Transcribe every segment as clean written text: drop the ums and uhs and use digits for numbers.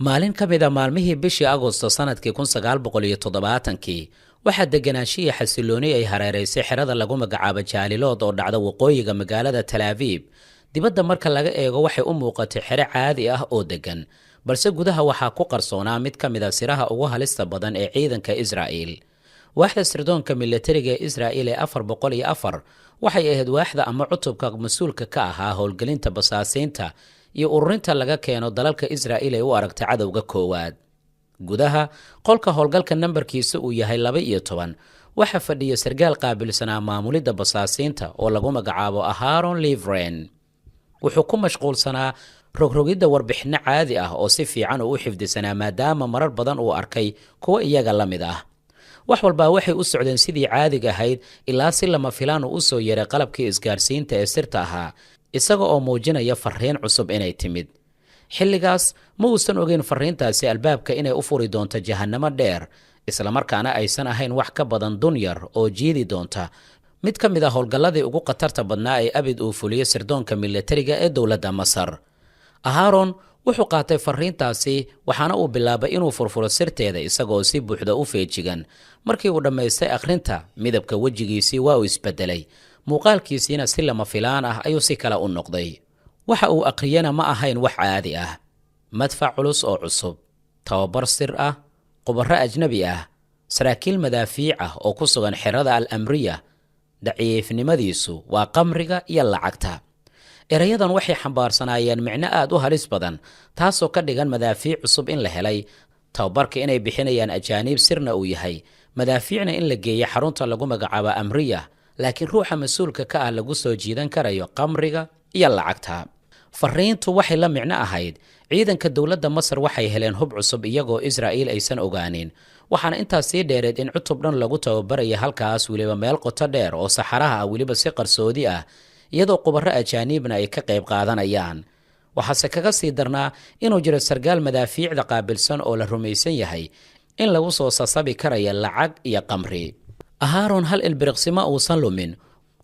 maalin ka mid a maalmihii bishii Agoosto sanadkii 1970 waxaa deganaanshiya xasilooni ay hareereysay xerada lagu magacaabo Jaalilood oo dhacda waqooyiga magaalada Tel Aviv. Dibadda marka laga eego waxay u muuqatay xero caadi ah oo degan, balse gudaha waxaa ku qarsoonaa mid ka mid a siraha ugu halista badan ee ciidanka Israa'iil. Waaxda sirdoonka militariga ee Israa'iil ee 404 waxay ahayd waaxda ama cutubka mas'uulka ka ahaa howlgelinta basaasiinta iyo ururinta laga keeno dalalka Israa'iil ee u aragtay cadowga koowaad. Gudaha qolka howlgalka nambarkiisa uu yahay 12 waxa fadhiya sargaal qaabilsanaa maamulidda basaasiinta oo lagu magacaabo Aharon Livren. Wuxuu ku mashquulsanaa rogrogidda warbixino caadi ah oo si fiican u xifdisanaa maadaama marar badan uu arkay kuwa iyaga la mid ah. wax walba waxay u socdeen sidii caadiga ahayd ilaa si lama filaan u soo yeeray qalabkii isgaarsiinta ee sirta ahaa, isaga oo muujinaya fariin cusub inay timid. xilligaas ma uusan ogeyn fariintaasi albaabka inay u furi doonto jahannamo dheer, isla markaana aysan ahayn wax ka badan dunyar oo jiidi doonta mid ka mid ah howlgalladii ugu khatarta badnaa ee abid uu fuliyey sirdoonka militariga ee dowladda Masar. Aharon wuxuu qaatay fariintaasi waxaana uu bilaabay inuu furfuro sirteeda isagoo si buuxda u feejigan. Markii uu dhammaystay akhrinta, midabka wejigiisii waa uu isbedelay, muuqaalkiisiina si lama filaan ah ayuu si kale u noqday. waxa uu akhriyana ma ahayn wax caadi ah. madfac culus oo cusub, tababar sir ah, khubaro ajnabi ah, saraakiil madaafiic ah oo ku sugan xerada al-amriya. daciifnimadiisu waa qamriga iyo lacagta. erayadan waxay xambaarsanaayeen micno aad u halis badan, taasoo ka dhigan madaafiic cusub in la helay, tababarka inay bixinayaan ajaaniib sirna uu yahay, madaafiicna in la geeyo xarunta lagu magacaabo amriya, laakiin ruuxa mas-uulka ka ah lagu soo jiidan karayo qamriga iyo lacagta. fariintu waxay la micno ahayd ciidanka dowladda Masar waxay heleen hub cusub iyagoo Israa'iil aysan ogaanin, waxaana intaas sii dheereed in cutub dhan lagu tababaraya halkaas weliba meel qoto dheer oo saxaraha ah, weliba si qarsoodi ah, iyadoo khubaro ajaaniibna ay ka qayb qaadanayaan. waxaase kaga sii darnaa inuu jiro sargaal madaafiicda qaabilsan oo la rumaysan yahay in lagu soo sasabi karaya lacag iyo qamri. Aharon hal ilbiriqsima uusan lumin.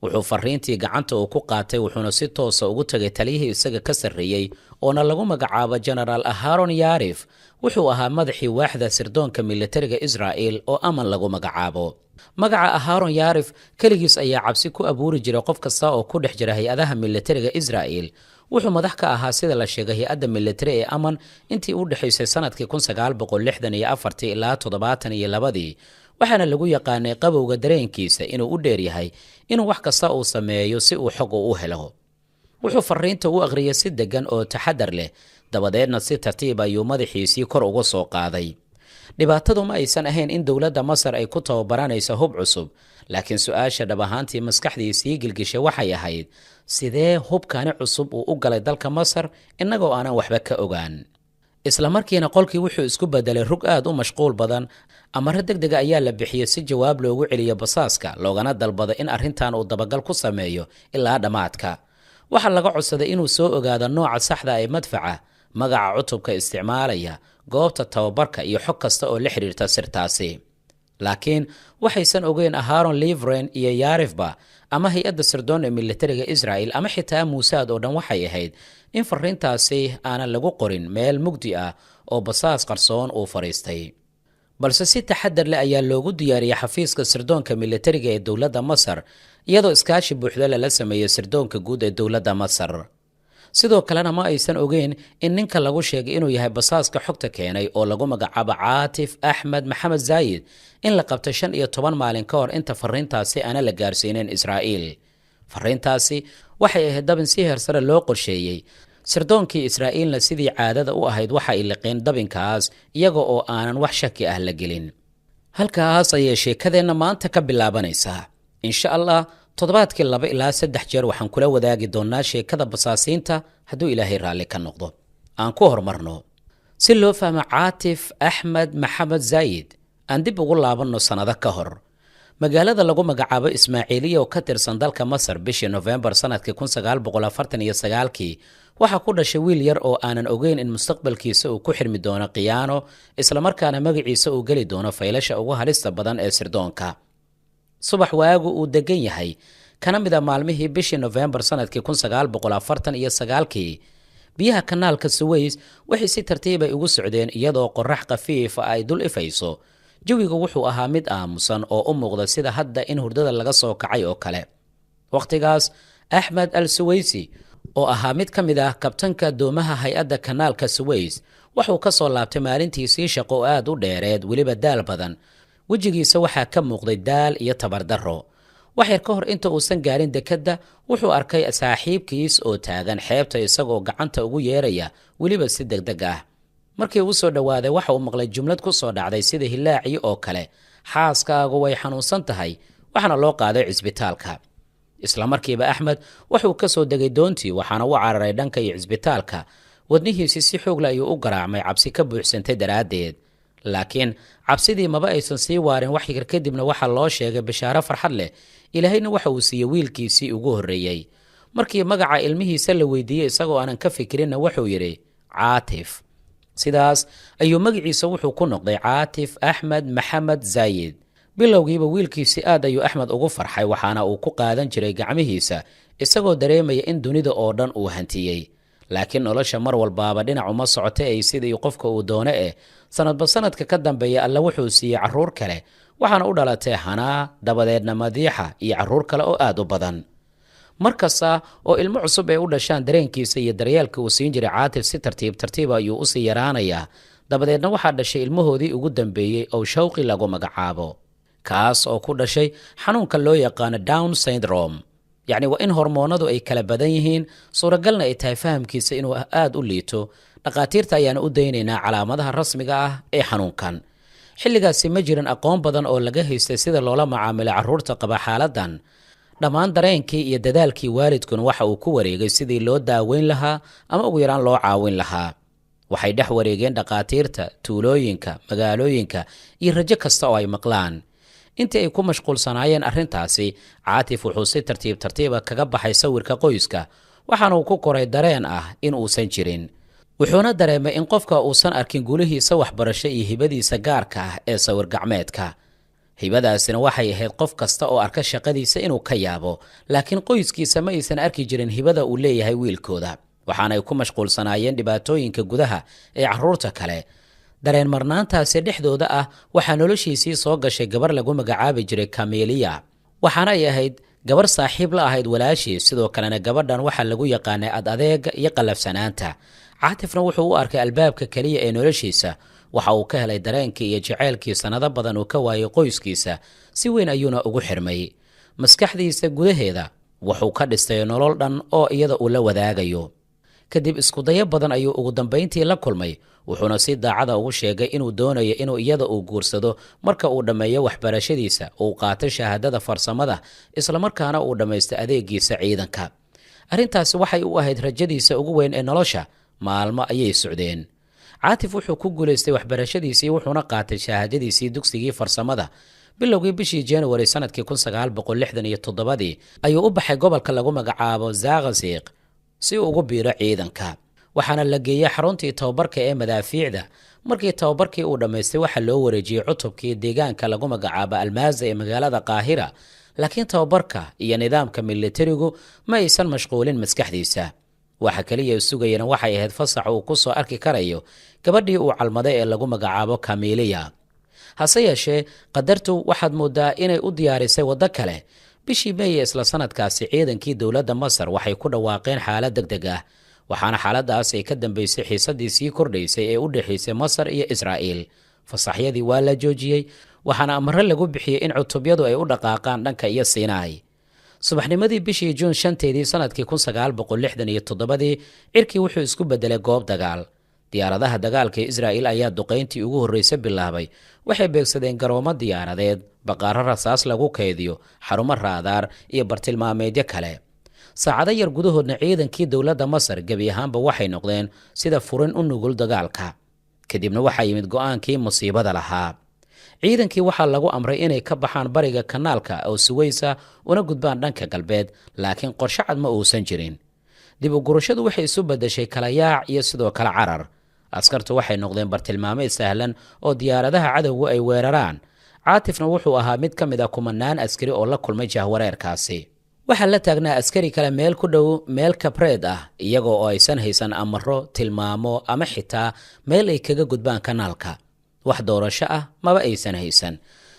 wuxuu fariintii gacanta uu ku qaatay wuxuuna si toosa ugu tagay taliyihii isaga ka sarreeyey oona lagu magacaabo General Aharon Yarif. wuxuu ahaa madaxii waaxda sirdoonka militariga Israa'iil oo aman lagu magacaabo. magaca Aharon Yarif kaligiis ayaa cabsi ku abuuri jiray qof kasta oo ku dhex jira hay-adaha militariga Israa'iil. wuxuu madax ka ahaa sida la sheegay hay-adda militari ee aman intii u dhaxaysay sanadkii 1964 ilaa 72, waxaana lagu yaqaanay qabowga dareenkiisa inuu u dheer yahay inuu wax kasta uu sameeyo si uu xog u helo. wuxuu fariinta u akhriyay si degan oo taxadar leh, dabadeedna si tartiib ayuu madaxiisii kor uga soo qaaday. dhibaatadu ma aysan ahayn in dowladda Masar ay ku tababaranayso hub cusub, laakiin su'aasha dhab ahaantii maskaxdiisii gilgishay waxay ahayd sidee hubkani cusub uu u galay dalka Masar innagoo aanan waxba ka ogaan. isla markiina qolkii wuxuu isku bedelay rug aad u mashquul badan. amaro degdega ayaa la bixiyey si jawaab loogu celiyo basaaska, loogana dalbado in arrintan uu dabagal ku sameeyo ilaa dhammaadka. waxaa laga codsaday inuu soo ogaado nooca saxda ee madfaca, magaca cutubka isticmaalaya, goobta tababarka iyo xog kasta oo la xiriirta sirtaasi. laakiin waxaysan ogeyn Aharon Livren iyo Yarifba ama hay-adda sirdoon ee militariga Israa'iil ama xitaa Mossad oo dhan waxay ahayd in fariintaasi aanan lagu qorin meel mugdi ah oo basaas qarsoon uu fariistay, balse si taxadar leh ayaa loogu diyaariyay xafiiska sirdoonka militariga ee dowladda Masar, iyadoo iskaashi buuxda lala sameeyay sirdoonka guud ee dowladda Masar. sidoo kalena ma aysan ogeyn in ninka lagu sheegay inuu yahay basaaska xogta keenay oo lagu magacaabo Caatif Axmed Maxamed Zaayid in la qabtay 15 maalin ka hor inta fariintaasi aan la gaarsiinin Israa'iil. fariintaasi waxay ahayd dabin si heersare loo qorsheeyay. sirdoonkii Israa'iilna sidii caadada u ahayd waxa ay liqeen dabinkaas iyaga oo aanan wax shaki ah la gelin. halkaas ayay sheekadeenna maanta ka bilaabanaysaa. insha Allah toddobaadkii 2 ilaa 3 jeer waxaan kula wadaagi doonaa sheekada basaasiinta hadduu Ilaahay raalli ka noqdo. aan ku hormarno si loo fahmo Caatif Axmed Maxamed Zaayid. aan dib ugu laabanno sanado ka hor. magaalada lagu magacaabo Ismaaciiliya oo ka tirsan dalka Masar bishii November sanadkii 1949 waxaa ku dhashay wiil yar oo aanan ogeyn in mustaqbalkiisa uu ku xirmi doono khiyaano, isla markaana magaciisa uu geli doono faylasha ugu halista badan ee sirdoonka. subax waagu uu degan yahay kana mid ah maalmihii bishii November sanadkii 1949 biyaha kanaalka Suways waxay si tartiib ah ugu socdeen iyadoo qorrax khafiif ah ay dul ifayso. jawigu wuxuu ahaa mid aamusan oo u muuqda sida hadda in hurdada laga soo kacay oo kale. waqtigaas Axmed al-Suwaysi oo ahaa mid ka mid ah kabtanka doomaha hay-adda kanaalka Suways wuxuu ka soo laabtay maalintiisii shaqo aad u dheereed, weliba daal badan. wejigiisa waxaa ka muuqday daal iyo tabardarro. wax yar ka hor inta uusan gaarin dekedda wuxuu arkay saaxiibkiis oo taagan xeebta isagoo gacanta ugu yeeraya, weliba si degdeg ah. markii uu soo dhowaaday waxa uu maqlay jumlad ku soo dhacday sida hilaaci oo kale: xaaskaagu way xanuunsan tahay, waxaana loo qaaday cisbitaalka. isla markiiba Axmed wuxuu ka soo degay doontii waxaana u cararay dhanka iyo cisbitaalka. wadnihiisii si xoog leh ayuu u garaacmay, cabsi ka buuxsantay daraaddeed. laakiin cabsidii maba aysan sii waarin. wax yar kadibna waxaa loo sheegay bishaaro farxad leh. ilaahayna waxa uu siiyey wiilkiisii ugu horreeyey. markii magaca ilmihiisa la weydiiyey isagoo aanan ka fikirinna wuxuu yidhi Caatif. sidaas ayuu magaciisa wuxuu ku noqday Caatif Axmed Maxamed Zaayid. bilowgiiba wiilkiisii aad ayuu Axmed ugu farxay, waxaana uu ku qaadan jiray gacmihiisa isagoo dareemaya in dunida oo dhan uu hantiyey. laakiin nolosha mar walbaaba dhinac uma socoto ay sidii qofka uu doono sanadba sanadka ka dambeeya alla wuxuu siiyey carruur kale, waxaana u dhalatay Hanaa, dabadeedna Madiixa iyo carruur kale oo aad u badan. markasta oo ilmo cusub ay u dhashaan, dareenkiisa iyo daryeelka uu siin jiray Caatif si tartiib tartiib ayuu u sii yaraanayaa. dabadeedna waxaa dhashay ilmahoodii ugu dambeeyey oo Shawqi lagu magacaabo, kaas oo ku dhashay xanuunka loo yaqaano Down syndrome. yacni waa in hormoonadu ay kala badan yihiin, suuragalna ay tahay fahamkiisa inuu aad u liito. dhaqaatiirta ayaana u daynaynaa calaamadaha rasmiga ah ee xanuunkan. xilligaasi ma jiran aqoon badan oo laga haystay sida loola macaamilo carruurta qaba xaaladdan. dhammaan dareenkii iyo dadaalkii waalidkuna waxa uu ku wareegay sidii loo daaweyn lahaa ama ugu yaraan loo caawin lahaa. waxay dhex wareegeen dhaqaatiirta, tuulooyinka, magaalooyinka iyo rajo kasta oo ay maqlaan. intii ay ku mashquulsanaayeen arrintaasi, Caatif wuxuu si tartiib tartiiba kaga baxay sawirka qoyska, waxaana uu ku koray dareen ah in uusan jirin. wuxuuna dareemay in qofka uusan arkin guulihiisa waxbarasho iyo hibadiisa gaarka ah ee sawir gacmeedka. hibadaasina waxay ahayd qof kasta oo arka shaqadiisa inuu ka yaabo, laakiin qoyskiisa ma aysan arki jirin hibada uu leeyahay wiilkooda. waxaana ay ku mashquulsanaayeen dhibaatooyinka gudaha ee carruurta kale. dareen marnaantaasi dhexdooda ah waxaa noloshiisii soo gashay gabar lagu magacaabi jiray Kameliya. waxaana ay ahayd gabar saaxiib la ahayd walaashii, sidoo kalena gabadhan waxaa lagu yaqaanay ad adeega iyo qallafsanaanta. Caatifna wuxuu u arkay albaabka keliya ee noloshiisa. waxa uu ka helay dareenkii iyo jaceylkii sanado badan uu ka waayay qoyskiisa, si weyn ayuuna ugu xirmay. maskaxdiisa gudaheeda wuxuu ka dhistay nolol dhan oo iyada uu la wadaagayo. kadib iskudayo badan ayuu ugu dambayntii la kulmay, wuxuuna si daacada ugu sheegay inuu doonayo inuu iyada uu guursado marka uu dhammeeyo waxbarashadiisa, uu qaato shahaadada farsamada, islamarkaana uu dhammaysto adeegiisa ciidanka. arrintaasi waxay u ahayd rajadiisa ugu weyn ee nolosha. maalmo ayay socdeen. Caatif wuxuu ku guulaystay waxbarashadiisii, wuxuuna qaatay shahaadadiisii dugsigii farsamada. bilowgii bishii January sanadkii 1967 ayuu u baxay gobolka lagu magacaabo Zaaqasiiq si uu ugu biiro ciidanka. waxaana la geeyay xaruntii tababarka ee madaafiicda. markii tababarkii uu dhammaystay waxaa loo wareejiyey cutubkii deegaanka lagu magacaabo Almaaza ee magaalada Qaahira. laakiin tababarka iyo nidaamka militarigu ma aysan mashquulin maskaxdiisa. waxa kaliya sugayana waxay ahayd fasax uu ku soo arki karayo gabadhii uu calmaday ee lagu magacaabo Kameliya. hase yeeshee qadartu waxaad moodaa inay u diyaarisay waddo kale. bishii May isla sanadkaasi ciidankii dowladda Masar waxay ku dhawaaqeen xaalad degdeg ah, waxaana xaaladaas ay ka dambeysay xiisadii sii kordhaysay ee u dhaxaysay Masar iyo Israa'iil. fasaxyadii waa la joojiyey, waxaana amaro lagu bixiyey in cutubyadu ay u dhaqaaqaan dhanka iyo Siinaay. subaxnimadii bishii Juun 5 sanadkii 1967 cirkii wuxuu isku bedelay goob dagaal. diyaaradaha dagaalka ee Israa'iil ayaa duqeyntii ugu horreysay bilaabay. waxay beegsadeen garoomo diyaaradeed, baqaaro rasaas lagu keydiyo, xarumo raadaar iyo bartilmaameedyo kale. saacado yar gudahoodna ciidankii dowladda Masar gebi ahaanba waxay noqdeen sida furin u nugul dagaalka. kadibna waxaa yimid go'aankii musiibada lahaa. ciidankii waxaa lagu amray inay ka baxaan bariga kanaalka oo Suwaysa una gudbaan dhanka galbeed, laakiin qorshe cad ma uusan jirin. dib u gurashadu waxay isu bedeshay kala yaac iyo sidoo kale carar. askartu waxay noqdeen bartilmaameed sahlan oo diyaaradaha cadowgu ay weeraraan. Caatifna wuxuu ahaa mid ka mid ah kumanaan askari oo la kulmay jahwareerkaasi. waxaa la taagnaa askari kale meel ku dhow meel kabreed ah iyagoo oo aysan haysan amaro tilmaamo ama xitaa meel ay kaga gudbaan kanaalka. wax doorasho ah maba aysan haysan.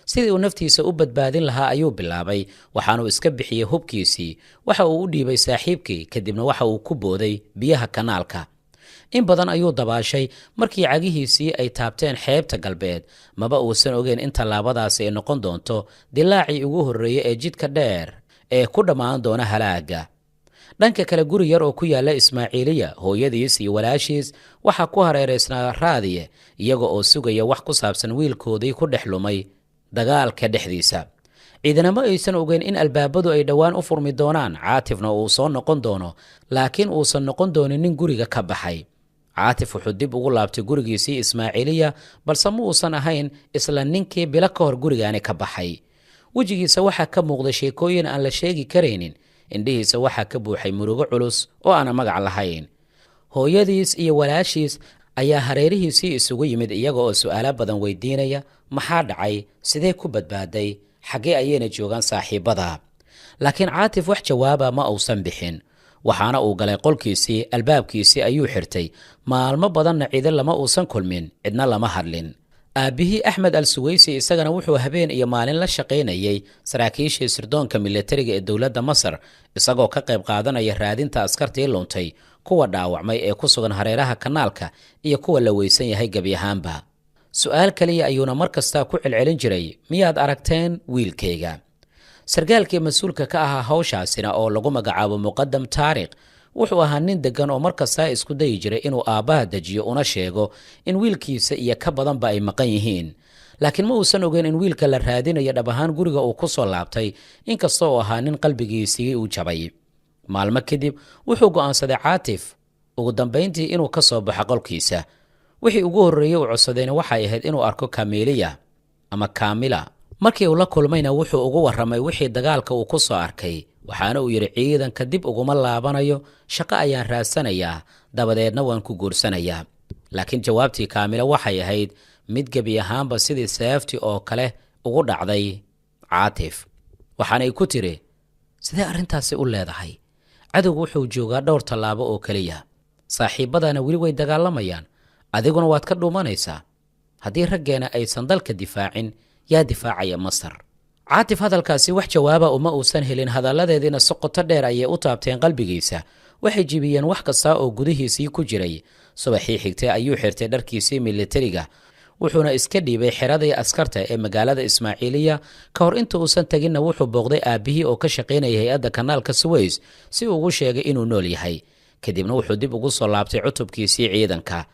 sidii uu naftiisa u badbaadin lahaa ayuu bilaabay, waxaanuu iska bixiyey hubkiisii, waxa uu u dhiibay saaxiibkii, kadibna waxa uu ku booday biyaha kanaalka. in badan ayuu dabaashay, markii cagihiisii ay taabteen xeebta galbeed maba uusan ogeyn in tallaabadaasi ay noqon doonto dilaacii ugu horreeyey ee jidka dheer ee ku dhammaan doona halaaga. dhanka kale, guri yar oo ku yaalla Ismaaciiliya, hooyadiis iyo walaashiis waxaa ku hareeraysnaa raadiye, iyaga oo sugaya wax ku saabsan wiilkoodii ku dhex lumay dagaalka dhexdiisa. ciidanamo aysan ogeyn in albaabadu ay dhowaan u furmi doonaan, Caatifna uu soo noqon doono, laakiin uusan noqon doonin nin guriga ka baxay. caatif wuxuu dib ugu laabtay gurigiisii Ismaaciiliya, balse ma uusan ahayn isla ninkii bilo ka hor gurigaani ka baxay. wejigiisa waxaa ka muuqda sheekooyin aan la sheegi karaynin, indhihiisa waxaa ka buuxay murugo culus oo aan magac lahayn. hooyadiis iyo walaashiis ayaa hareerihiisii isugu yimid, iyaga oo su'aalo badan weydiinaya: maxaa dhacay? sidee ku badbaaday? xaggee ayayna joogaan saaxiibada? laakiin caatif wax jawaaba ma uusan bixin. waxaana uu galay qolkiisii, albaabkiisii ayuu xirtay. maalmo badanna cidi lama uusan kulmin, cidna lama hadlin. aabbihii Axmed al-Suwaysi isagana wuxuu habeen iyo maalin la shaqaynayay saraakiishii sirdoonka militariga ee dowladda Masar, isagoo ka qayb qaadanaya raadinta askartii luntay, kuwa dhaawacmay ee ku sugan hareeraha kanaalka, iyo kuwa la weysan yahay gebi ahaanba. su'aal kaliya ayuuna mar kasta ku celcelin jiray: miyaad aragteen wiilkayga? sargaalkii mas-uulka ka ahaa hawshaasina oo lagu magacaabo Muqaddam Taariq wuxuu ahaa nin deggan oo mar kasta isku dayi jiray inuu aabbaha dejiyo, una sheego in wiilkiisa iyo ka badanba ay maqan yihiin. laakiin ma uusan ogeyn in wiilka la raadinayo dhab ahaan guriga uu ku soo laabtay, inkasta oo ahaa nin qalbigiisii uu jabay. maalmo kadib wuxuu go'aansaday Caatif ugu dambayntii inuu ka soo baxo qolkiisa. wixii ugu horreeyey uu codsadayna waxay ahayd inuu arko Kaamila. markii uu la kulmayna wuxuu ugu warramay wixii dagaalka uu ku soo arkay, waxaana uu yidhi: ciidanka dib uguma laabanayo, shaqo ayaan raadsanayaa, dabadeedna waan ku guursanayaa. laakiin jawaabtii Kaamila waxay ahayd mid gebi ahaanba sidii seeftii oo kale ugu dhacday Caatif. waxaanay ku tiri: sidee arrintaasi u leedahay? cadowgu wuxuu joogaa dhowr tallaabo oo keliya, saaxiibadana weli way dagaalamayaan, adiguna waad ka dhuumanaysaa. haddii raggeena aysan dalka difaacin, yaa difaacaya Masar? Caatif hadalkaasi wax jawaaba uma uusan helin. hadalladeediina si qoto dheer ayay u taabteen qalbigiisa, waxay jibiyeen wax kasta oo gudihiisii ku jiray. subaxii xigtay ayuu xirtay dharkiisii militariga, wuxuuna iska dhiibay xiradii askarta ee magaalada Ismaaciiliya. ka hor inta uusan teginna wuxuu booqday aabbihii oo ka shaqaynaya hay-adda kanaalka Suways si uu ugu sheegay inuu nool yahay. kadibna wuxuu dib ugu soo laabtay cutubkiisii ciidanka.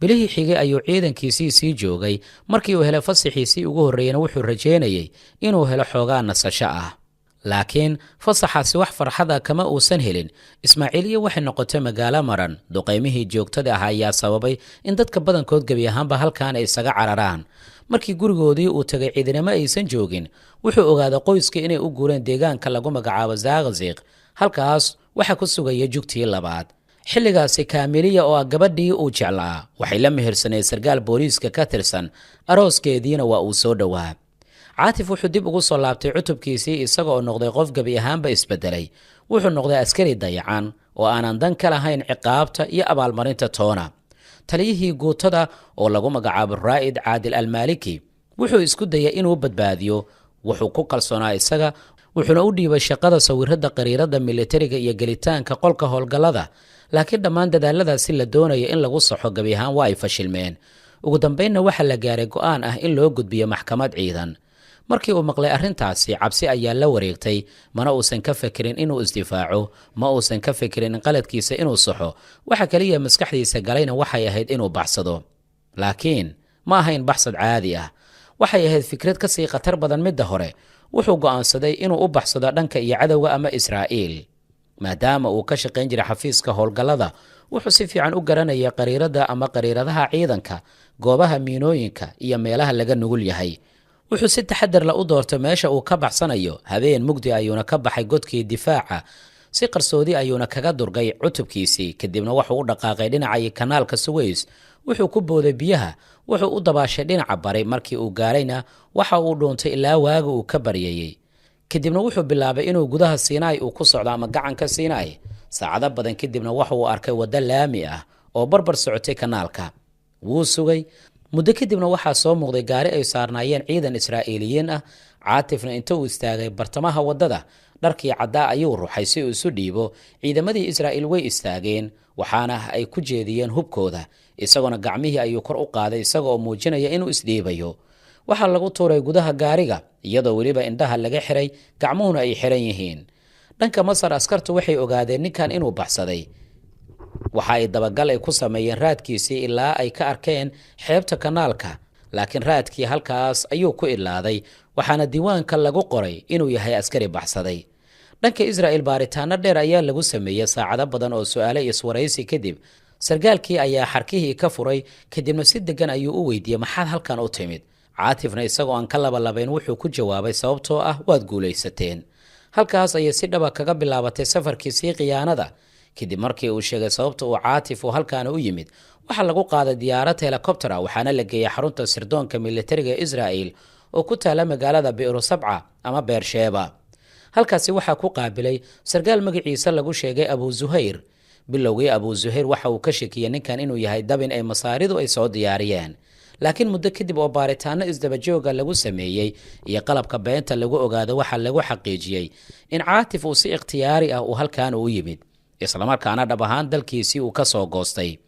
bilihii xigay ayuu ciidankiisii sii joogay. markii uu helay fasaxiisii ugu horreeyana wuxuu rajaynayay inuu helo xoogaa nasasho ah. laakiin fasaxaasi wax farxada kama uusan helin. Ismaaciiliya waxay noqotay magaalo maran. duqaymihii joogtada ah ayaa sababay in dadka badankood gebi ahaanba halkaan ay isaga cararaan. markii gurigoodii uu tagay, ciidanimo aysan joogin. wuxuu ogaaday qoyska inay u guureen deegaanka lagu magacaabo Zaaqziq. halkaas waxaa ku sugaya jugtii labaad. xilligaasi Kaamiliya oo ah gabadhii uu jeclaa waxay la mehersanay sargaal booliiska ka tirsan, arooskeediina waa uu soo dhowaa. Caatif wuxuu dib ugu soo laabtay cutubkiisii isaga oo noqday qof gebi ahaanba isbedelay. wuxuu noqday askari dayacan oo aanan dan ka lahayn ciqaabta iyo abaalmarinta toona. taliyihii guutada oo lagu magacaabo Raa'id Caadil al-Maaliki wuxuu isku dayay inuu badbaadiyo. wuxuu ku kalsoonaa isaga, wuxuuna u dhiibay shaqada sawirada qariirada militariga iyo gelitaanka qolka howlgallada. laakiin dhammaan dadaaladaasi la doonaya in lagu saxo gebi ahaan waa ay fashilmeen. ugu dambaynna waxaa la gaaray go'aan ah in loo gudbiyo maxkamad ciidan. markii uu maqlay arrintaasi, cabsi ayaa la wareegtay. mana uusan ka fekerin inuu isdifaaco, ma uusan ka fekerin in qaladkiisa inuu saxo. waxa kaliya maskaxdiisa galayna waxay ahayd inuu baxsado. laakiin ma ahayn baxsad caadi ah, waxay ahayd fikrad ka sii khatar badan midda hore. wuxuu go'aansaday inuu u baxsado dhanka iyo cadowga ama Israa'iil. maadaama uu ka shaqayn jiray xafiiska howlgallada, wuxuu si fiican u garanayay qariirada ama qariiradaha ciidanka, goobaha miinooyinka iyo meelaha laga nugul yahay. wuxuu si taxadar la u doortay meesha uu ka baxsanayo. habeen mugdi ayuuna ka baxay godkii difaaca, si qarsoodi ayuuna kaga durgay cutubkiisii. kadibna wuxuu u dhaqaaqay dhinacii kanaalka Suways. wuxuu ku booday biyaha, wuxuu u dabaashay dhinaca bari. markii uu gaarayna waxa uu dhuuntay ilaa waaga uu ka baryayey. kadibna wuxuu bilaabay inuu gudaha Siinaay uu ku socdo ama gacanka Siinaay. saacado badan kadibna waxa uu arkay waddo laami ah oo barbar socotay kanaalka. wuu sugay muddo kadibna waxaa soo muuqday gaari ay saarnaayeen ciidan Israa'iiliyiin ah. Caatifna inta uu istaagay bartamaha waddada, dharkii caddaa ayuu ruxay si uu isu dhiibo. ciidamadii Israa'iil way istaageen, waxaana ay ku jeediyeen hubkooda, isaguna gacmihii ayuu kor u qaaday isagoo muujinaya inuu isdhiibayo. waxaa lagu tuuray gudaha gaariga iyadoo weliba indhaha laga xiray, gacmuhuna ay xiran yihiin. dhanka Masar, askartu waxay ogaadeen ninkan inuu baxsaday. waxa ay dabagal ay ku sameeyeen raadkiisii ilaa ay ka arkeen xeebta kanaalka, laakiin raadkii halkaas ayuu ku ilaaday, waxaana diiwaanka lagu qoray inuu yahay askari baxsaday. dhanka Israa'iil, baaritaano dheer ayaa lagu sameeyey saacado badan oo su'aalo iyo iswaraysi kadib. sargaalkii ayaa xarkihii ka furay, kadibna si degan ayuu u weydiiyey maxaad halkan u timid. Caatifna isagoo aan ka labalabayn wuxuu ku jawaabay sababtoo ah waad guulaysateen. halkaas ayay si dhaba kaga bilaabatay safarkiisii khiyaanada. kadib markii uu sheegay sababta uu Caatif uu halkan u yimid, waxaa lagu qaaday diyaarad helikobtera, waxaana la geeyay xarunta sirdoonka militariga Israa'iil oo ku taala magaalada Be'er Sabca ama Beersheba. halkaasi waxaa ku qaabilay sargaal magaciisa lagu sheegay Abu Zuhayr. bilowgii Abu Zuhayr waxa uu ka shakiyay ninkan inuu yahay dabin ay Masaaridu ay soo diyaariyeen, laakiin muddo kadib oo baaritaano isdaba jooga lagu sameeyey iyo qalabka beenta lagu ogaado, waxaa lagu xaqiijiyey in Caatif uu si ikhtiyaari ah uu halkan u yimid, isla markaana dhab ahaan dalkiisii uu ka soo goostay.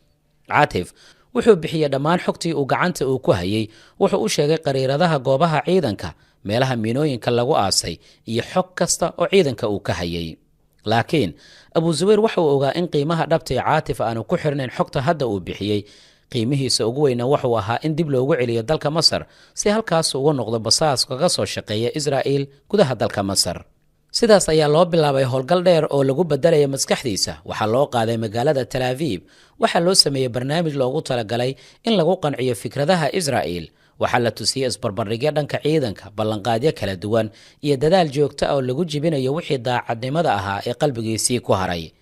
Caatif wuxuu bixiyay dhammaan xogtii uu gacanta uu ku hayay. wuxuu u sheegay qariiradaha goobaha ciidanka, meelaha miinooyinka lagu aasay iyo xog kasta oo ciidanka uu ka hayay. laakiin Abu Zubayr waxa uu ogaa in qiimaha dhabta ee Caatif aanu ku xirnayn xogta hadda uu bixiyey. qiimihiisa ugu weyna wuxuu ahaa in dib loogu celiyo dalka Masar si halkaas uga noqdo basaas kaga soo shaqeeya Israa'iil gudaha dalka Masar. sidaas ayaa loo bilaabay howlgal dheer oo lagu bedelaya maskaxdiisa. waxaa loo qaaday magaalada Tel Aviv. waxaa loo sameeyey barnaamij loogu talagalay in lagu qanciyo fikradaha Israa'iil. waxaa la tusiyey isbarbardhigyo dhanka ciidanka, ballanqaadyo kala duwan iyo dadaal joogto ah oo lagu jibinayo wixii daacadnimada ahaa ee qalbigiisii ku haray.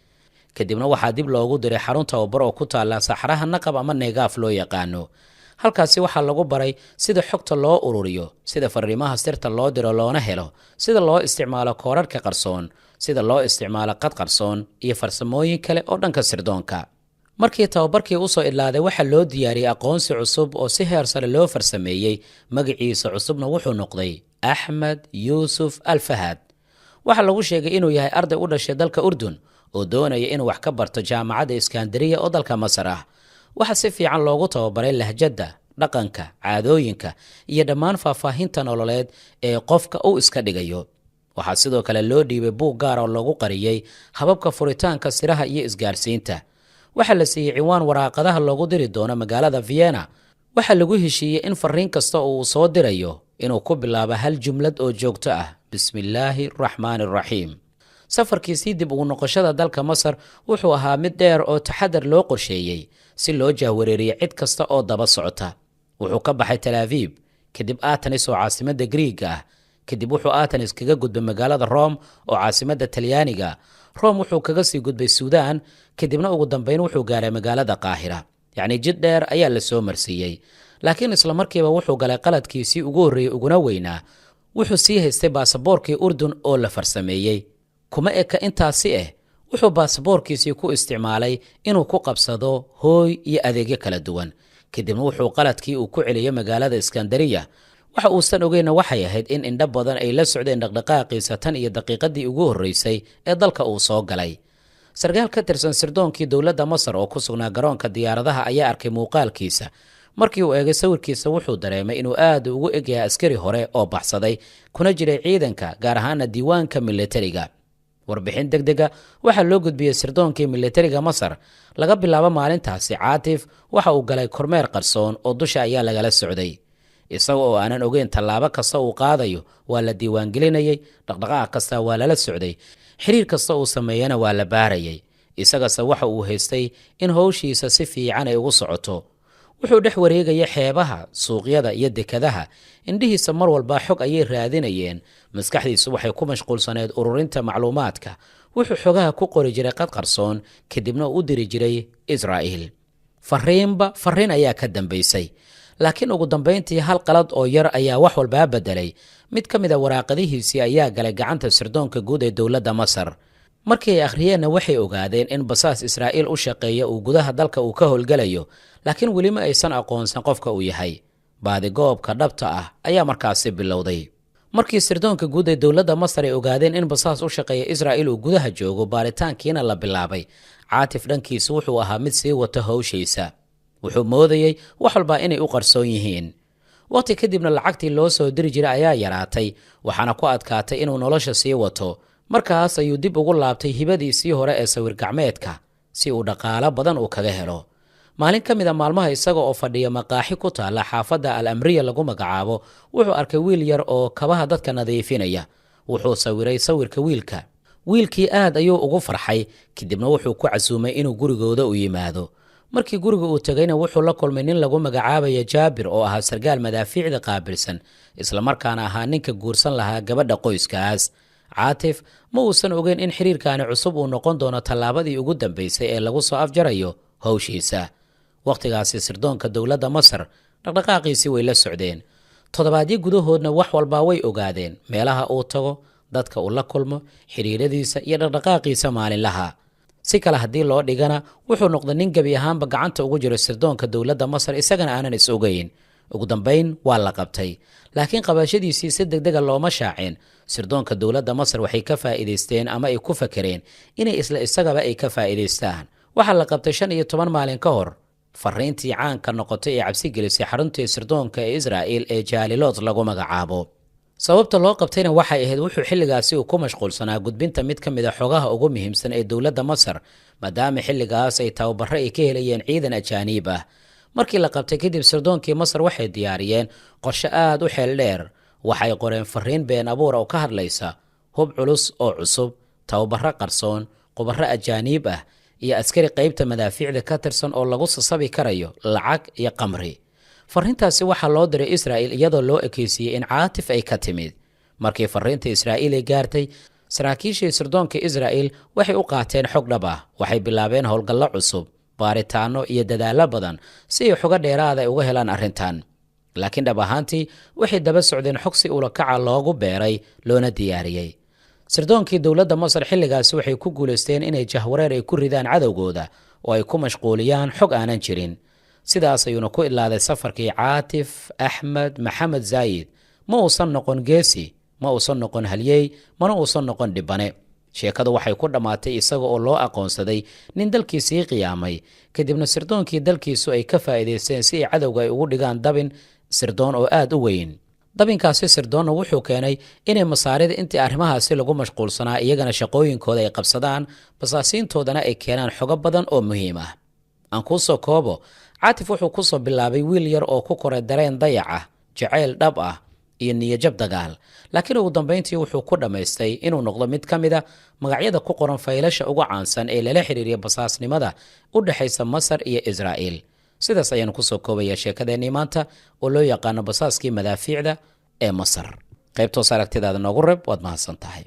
kadibna waxaa dib loogu diray xarun tababar oo ku taala saxraha Naqab ama Negev loo yaqaano. halkaasi waxaa lagu baray sida xogta loo ururiyo, sida fariimaha sirta loo diro loona helo, sida loo isticmaalo koorarka qarsoon, sida loo isticmaalo qad qarsoon iyo farsamooyin kale oo dhanka sirdoonka. markii tababarkii u soo idlaaday, waxaa loo diyaariyey aqoonsi cusub oo si heer sare loo farsameeyey. magaciisa cusubna wuxuu noqday Axmed Yuusuf Al-Fahad. waxaa lagu sheegay inuu yahay arday u dhashay dalka Urdun oo doonaya inuu wax ka barto jaamacadda Iskandariya oo dalka Masar ah. waxaa si fiican loogu tababaray lahjadda, dhaqanka, caadooyinka iyo dhammaan faahfaahinta nololeed ee qofka uu iska dhigayo. waxaa sidoo kale loo dhiibay buug gaar oo lagu qariyey hababka furitaanka siraha iyo isgaarsiinta. waxaa la siiyey ciwaan waraaqadaha loogu diri doono magaalada Vienna. waxaa lagu heshiiyey in fariin kasta oo uu soo dirayo inuu ku bilaabo hal jumlad oo joogto ah: bismillaahi raxmaani raxiim. safarkiisii dib ugu noqoshada dalka Masar wuxuu ahaa mid dheer oo taxadar loo qorsheeyey si loo jahwareeriyo cid kasta oo daba socota. wuxuu ka baxay Tel Aviv, kadib Athens oo caasimadda Greek ah. kadib wuxuu Athens kaga gudbay magaalada Rome oo caasimadda Talyaaniga. Rome wuxuu kaga sii gudbay Suudaan, kadibna ugu dambeyn wuxuu gaaray magaalada Qaahira. yacni jid dheer ayaa la soo marsiiyey. laakiin isla markiiba wuxuu galay qaladkiisii ugu horreeyey uguna weynaa. wuxuu sii haystay baasaboorkii Urdun oo la farsameeyey. kuma eka intaasi wuxuu baasaboorkiisii ku isticmaalay inuu ku qabsado hooy iyo adeegyo kala duwan. kadibna wuxuu qaladkii uu ku celiyey magaalada Iskandariya. waxa uusan ogeyna waxay ahayd in indho badan ay la socdeen dhaqdhaqaaqiisa tan iyo daqiiqadii ugu horreysay ee dalka uu soo galay. sargaal ka tirsan sirdoonkii dowladda Masar oo ku sugnaa garoonka diyaaradaha ayaa arkay muuqaalkiisa. markii uu eegay sawirkiisa, wuxuu dareemay inuu aad ugu egyahay askari hore oo baxsaday, kuna jiray ciidanka, gaar ahaana diiwaanka militariga. warbixin degdega waxaa loo gudbiyey sirdoonkii militariga Masar. laga bilaabo maalintaasi, Caatif waxa uu galay kormeer qarsoon oo dusha ayaa lagala socday. isaga oo aanan ogeyn tallaabo kasta uu qaadayo waa la diiwaangelinayay, dhaqdhaqaaq kasta waa lala socday, xiriir kasta uu sameeyana waa la baarayay. isagase waxa uu haystay in howshiisa si fiican ay ugu socoto. wuxuu dhex wareegaya xeebaha, suuqyada iyo dekadaha. indhihiisa mar walba xog ayay raadinayeen. maskaxdiisu waxay ku mashquulsaneed ururinta macluumaadka. wuxuu xogaha ku qori jiray qad qarsoon, kadibna u diri jiray Israa'iil. fariin ayaa ka dambaysay. laakiin ugu dambayntii hal qalad oo yar ayaa wax walbaa bedelay. mid ka mid a waraaqadihiisii ayaa galay gacanta sirdoonka guud ee dowladda Masar. markii ay akhriyeenna waxay ogaadeen in basaas Israa'iil u shaqeeya uu gudaha dalka uu ka howlgalayo, laakiin weli ma aysan aqoonsan qofka uu yahay. baadigoobka dhabta ah ayaa markaasi bilowday. markii sirdoonka guud ee dowladda Masar ay ogaadeen in basaas u shaqeeya Israa'iil uu gudaha joogo, baaritaankiina la bilaabay, Caatif dhankiisa wuxuu ahaa mid sii wata hawshiisa. wuxuu moodayey wax walba inay u qarsoon yihiin. waqti kadibna lacagtii loo soo diri jiray ayaa yaraatay, waxaana ku adkaatay inuu nolosha sii wato. markaas ayuu dib ugu laabtay hibadiisii hore ee sawir gacmeedka si uu dhaqaalo badan uu kaga helo. maalin ka mid a maalmaha isaga oo fadhiya maqaaxi ku taala xaafadda Al Amriya lagu magacaabo, wuxuu arkay wiil yar oo kabaha dadka nadiifinaya. wuxuu sawiray sawirka wiilka. wiilkii aad ayuu ugu farxay, kadibna wuxuu ku casuumay inuu gurigooda u yimaado. markii guriga uu tagayna wuxuu la kulmay nin lagu magacaabaya Jaabir oo ahaa sargaal madaafiicda qaabilsan, isla markaana ahaa ninka guursan lahaa gabadha qoyskaas. Caatif ma uusan ogeyn in xiriirkaani cusub uu noqon doono tallaabadii ugu dambaysay ee lagu soo afjarayo hawshiisa. waqtigaasi sirdoonka dowladda Masar dhaqdhaqaaqiisii way la socdeen. toddobaadyo gudahoodna wax walba way ogaadeen, meelaha uu tago, dadka uu la kulmo, xiriiradiisa iyo dhaqdhaqaaqiisa maalinlaha. si kale haddii loo dhigana wuxuu noqday nin gebi ahaanba gacanta ugu jiro sirdoonka dowladda Masar, isagana aanan is ogeyn. ugu dambayn waa la qabtay, laakiin qabashadiisii si degdega looma shaacin. sirdoonka dowladda Masar waxay ka faa'iidaysteen ama ay ku fakereen inay isagaba ay ka faa'iidaystaan. waxaa la qabtay 15 maalin ka hor fariintii caanka noqotay ee cabsi gelisay xaruntii sirdoonka ee Israa'iil ee Jaalilood lagu magacaabo. sababta loo qabtayna waxay ahayd wuxuu xilligaasi uu ku mashquulsanaa gudbinta mid ka mid a xogaha ugu muhiimsan ee dowladda Masar, maadaama xilligaas ay tababarro ay ka helayeen ciidan ajaaniib ah. markii la qabtay kadib, sirdoonkii Masar waxay diyaariyeen qorshe aad u xeel dheer. waxay qoreen fariin been abuur oo ka hadlaysa hub culus oo cusub, tababarro qarsoon, khubaro ajaaniib ah iyo askari qaybta madaafiicda ka tirsan oo lagu sasabi karayo lacag iyo qamri. fariintaasi waxaa loo diray Israa'iil iyadoo loo ekeysiyey in Caatif ay ka timid. markii fariinta Israa'iil ay gaartay, saraakiishii sirdoonka Israa'iil waxay u qaateen xog dhab ah. waxay bilaabeen howlgallo cusub, baaritaano iyo dadaallo badan si ay xogo dheeraada uga helaan arrintan. laakiin dhab ahaantii waxay daba socdeen xog si ulakaca loogu beeray loona diyaariyey. sirdoonkii dowladda Masar xilligaasi waxay ku guulaysteen inay jahwareer ay ku ridaan cadowgooda oo ay ku mashquuliyaan xog aanan jirin. sidaas ayuuna ku ilaaday safarkii Caatif Axmed Maxamed Zaayid. ma uusan noqon geesi, ma uusan noqon halyey, mana uusan noqon dhibane. sheekadu waxay ku dhammaatay isaga oo loo aqoonsaday nin dalkiisii qiyaamay, kadibna sirdoonkii dalkiisu ay ka faa'iidaysteen si ay cadowga ay ugu dhigaan dabin sirdoon oo aad u weyn. dabinkaasi sirdoonna wuxuu keenay inay masaarida intii arrimahaasi lagu mashquulsanaa iyagana shaqooyinkooda ay qabsadaan, basaasiintoodana ay keenaan xogo badan oo muhiim ah. aan kuu soo koobo, Caatif wuxuu ku soo bilaabay wiil yar oo ku koray dareen dayac ah, jacayl dhab ah iyo niyajab dagaal, laakiin ugu dambayntii wuxuu ku dhammaystay inuu noqdo mid ka mid a magacyada ku qoran faylasha ugu caansan ee lala xiriiriya basaasnimada u dhaxaysa Masar iyo Israa'iil. sidaas ayaan ku soo koobaya sheekadeennii maanta oo loo yaqaano basaaskii madaafiicda ee Masar. qaybtoos aragtidaada noogu reeb, waad mahadsan tahay.